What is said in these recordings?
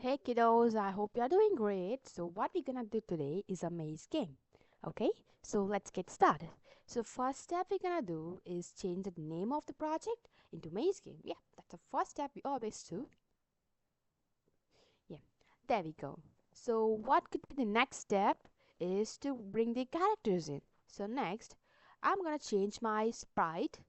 Hey kiddos, I hope you're doing great. So what we're gonna do today is a maze game. Okay, so let's get started. So first step we're gonna do is change the name of the project into maze game. Yeah, that's the first step we always do. Yeah, there we go. So what could be the next step is to bring the characters in. So next, I'm gonna change my sprite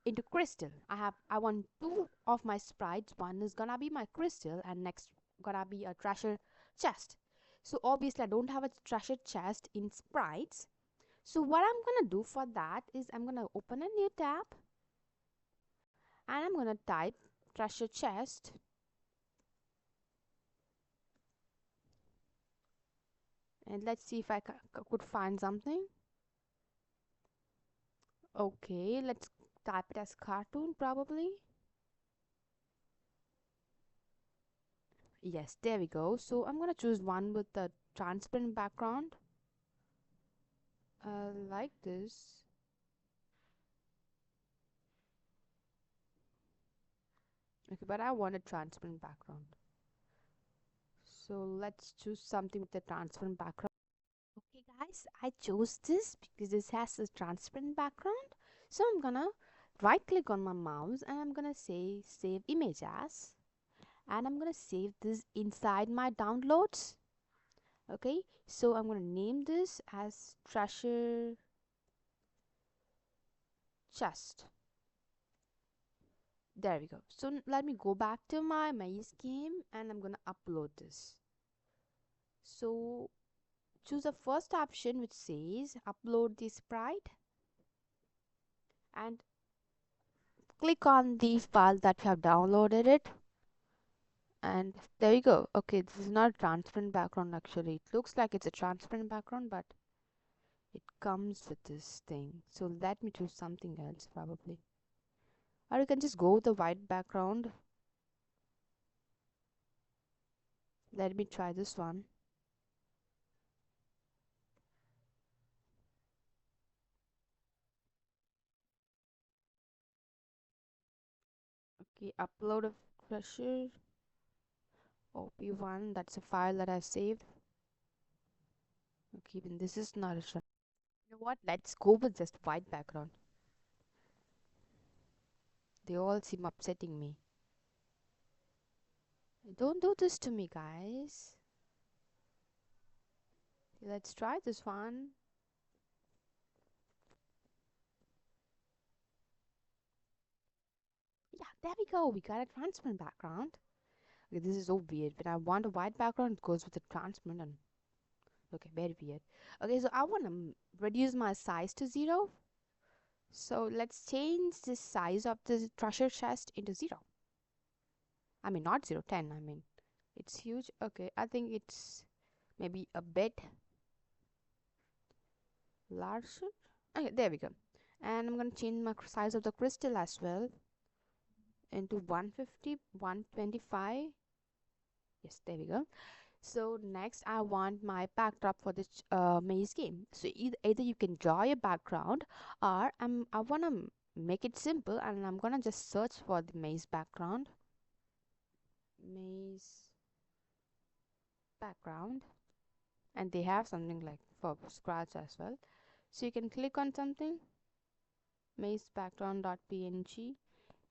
into crystal. I want two of my sprites. One is gonna be my crystal and next gonna be a treasure chest. So obviously I don't have a treasure chest in sprites. So what I'm gonna do for that is I'm gonna open a new tab and I'm gonna type treasure chest, and let's see if I could find something. Okay, let's type it as cartoon probably. Yes, there we go. So I'm gonna choose one with the transparent background, like this. Okay, but I want a transparent background. So let's choose something with a transparent background. Okay, guys, I chose this because this has a transparent background. So I'm gonna right click on my mouse and I'm gonna say save image as, and I'm gonna save this inside my downloads. Okay, so I'm gonna name this as treasure chest. There we go. So let me go back to my maze game and I'm gonna upload this. So choose the first option which says upload the sprite and click on the file that you have downloaded it, and there you go. Okay, this is not a transparent background. Actually, it looks like it's a transparent background, but it comes with this thing. So let me choose something else probably, or you can just go with the white background. Let me try this one. Okay, upload of treasure op1, that's a file that I saved. Okay, then this is not a you know what, let's go with just white background. They all seem upsetting me. Don't do this to me, guys. Let's try this one. Yeah, there we go. We got a transparent background. Okay, this is so weird. When I want a white background, it goes with a transparent. And okay, very weird. Okay, so I want to reduce my size to 0. So let's change the size of the treasure chest into 0. I mean, not 0, 10. I mean, it's huge. Okay, I think it's maybe a bit larger. Okay, there we go. And I'm gonna change my size of the crystal as well into 150, 125. Yes, there we go. So next I want my backdrop for this maze game. So either you can draw a background, or I want to make it simple and I'm gonna just search for the maze background. Maze background, and they have something like for scratch as well. So you can click on something, maze background.png.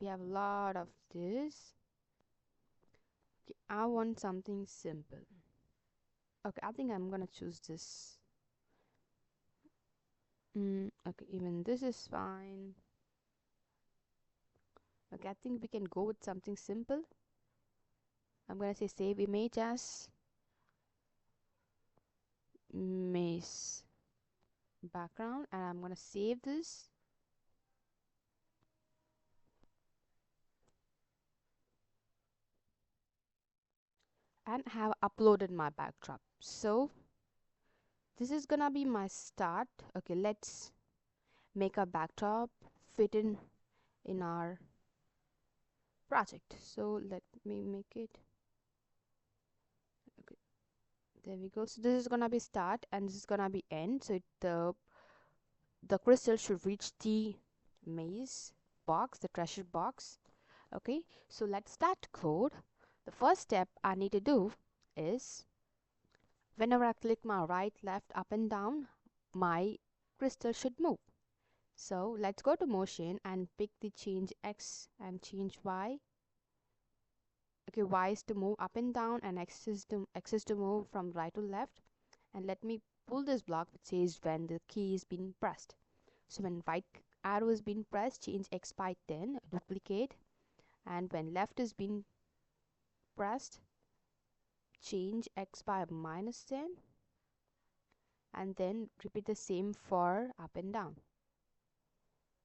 We have a lot of this. Okay, I want something simple. Okay, I think I'm gonna choose this. Okay, even this is fine. Okay, I think we can go with something simple. I'm gonna say save image as maze background, and I'm gonna save this. And have uploaded my backdrop. So this is gonna be my start. Okay, let's make a backdrop fit in our project. So let me make it. Okay, there we go. So this is gonna be start and this is gonna be end. So the crystal should reach the maze box, the treasure box. Okay, so let's start code. The first step I need to do is whenever I click my right, left, up and down, my crystal should move. So let's go to motion and pick the change X and change Y. Okay, Y is to move up and down and X is to move from right to left. And let me pull this block which says when the key is being pressed. So when right arrow is being pressed, change X by 10, duplicate. And when left is being pressed, change X by -10, and then repeat the same for up and down.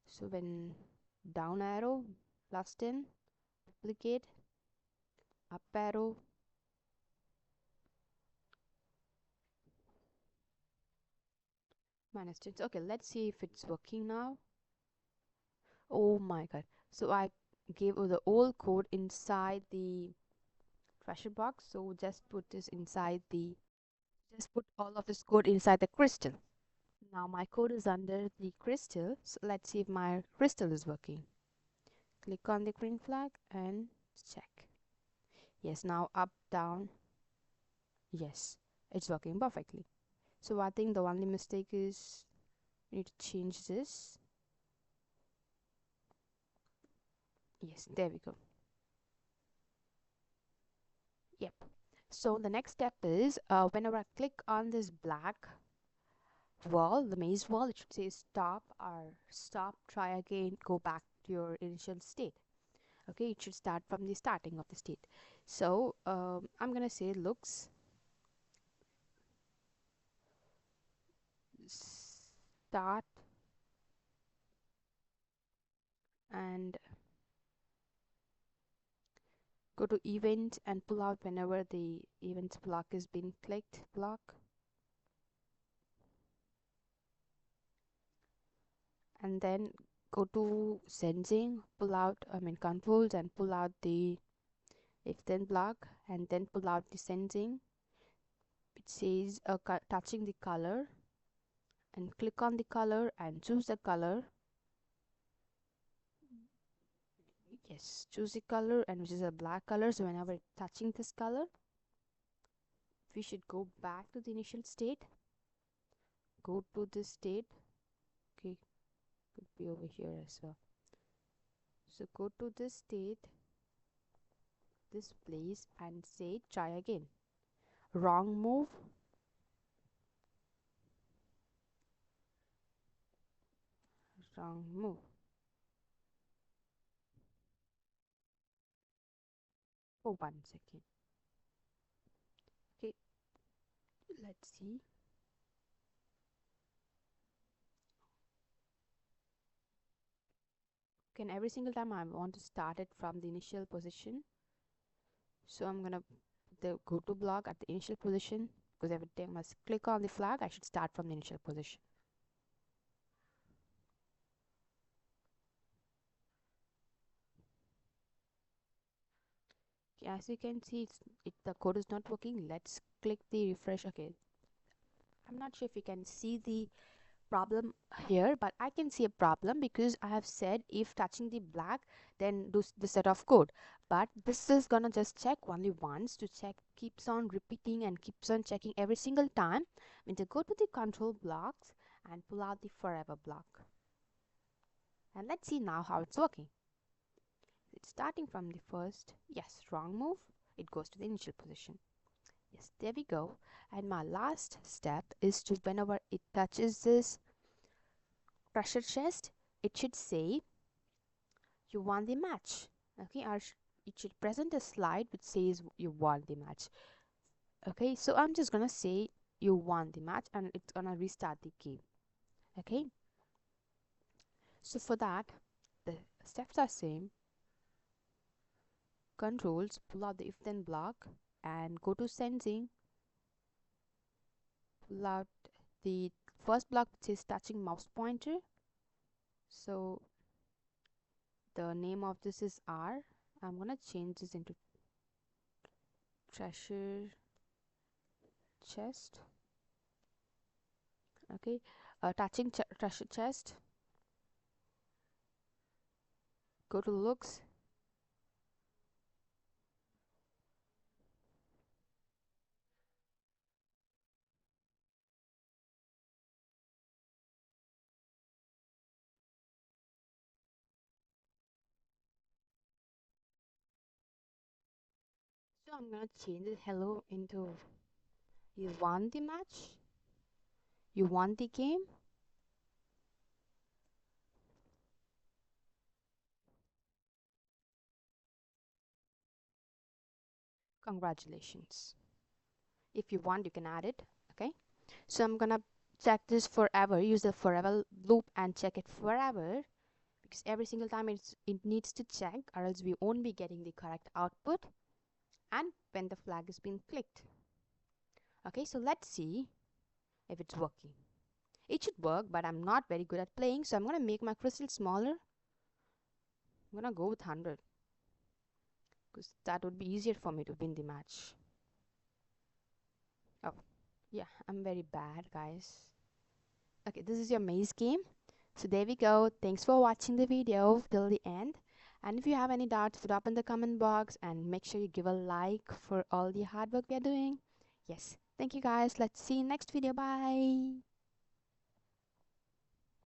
So when down arrow +10, duplicate, up arrow -10. Okay, let's see if it's working now. Oh my god. So I gave the old code inside the treasure box. So just put all of this code inside the crystal. Now my code is under the crystal. So let's see if my crystal is working. Click on the green flag and check. Yes, now up, down. Yes, it's working perfectly. So I think the only mistake is we need to change this. Yes, there we go. Yep. So the next step is whenever I click on this black wall, the maze wall, it should say stop or stop, try again, go back to your initial state. Okay, it should start from the starting of the state. So I'm gonna say looks start and go to event and pull out whenever the events block is being clicked block, and then go to sensing, pull out controls and pull out the if then block, and then pull out the sensing. It says touching the color, and click on the color and choose the color. Yes, choose the color, and which is a black color. So whenever touching this color, we should go back to the initial state, go to this state. Okay, could be over here as well. So go to this state, this place, and say try again. Wrong move, wrong move. Oh, 1 second. Okay, let's see. Okay, every single time I want to start it from the initial position. So I'm gonna put the go to block at the initial position, because every time I click on the flag, I should start from the initial position. Okay, as you can see, the code is not working. Let's click the refresh. Okay, I'm not sure if you can see the problem here, but I can see a problem because I have said if touching the black, then do the set of code. But this is gonna just check only once to check, keeps on repeating and keeps on checking every single time. When to go to the control blocks and pull out the forever block. And let's see now how it's working. It's starting from the first. Yes, wrong move. It goes to the initial position. Yes, there we go. And my last step is to whenever it touches this treasure chest, it should say you won the match. Okay, or it should present a slide which says you won the match. Okay, so I'm just gonna say you won the match and it's gonna restart the game. Okay, so for that the steps are same. Controls, pull out the if then block and go to sensing, pull out the first block which is touching mouse pointer. So the name of this is R. I'm gonna change this into treasure chest. Okay, touching treasure chest, go to looks, I'm gonna change the hello into you won the match, you won the game. Congratulations. If you want, you can add it. Okay, so I'm gonna check this forever, use the forever loop and check it forever, because every single time it needs to check, or else we won't be getting the correct output and when the flag has been clicked. Okay, so let's see if it's working. It should work, but I'm not very good at playing, so I'm gonna make my crystal smaller. I'm gonna go with 100 because that would be easier for me to win the match. Oh, yeah, I'm very bad, guys. Okay, this is your maze game. So there we go. Thanks for watching the video till the end. And if you have any doubts, put up in the comment box and make sure you give a like for all the hard work we are doing. Yes, thank you guys. Let's see you next video. Bye.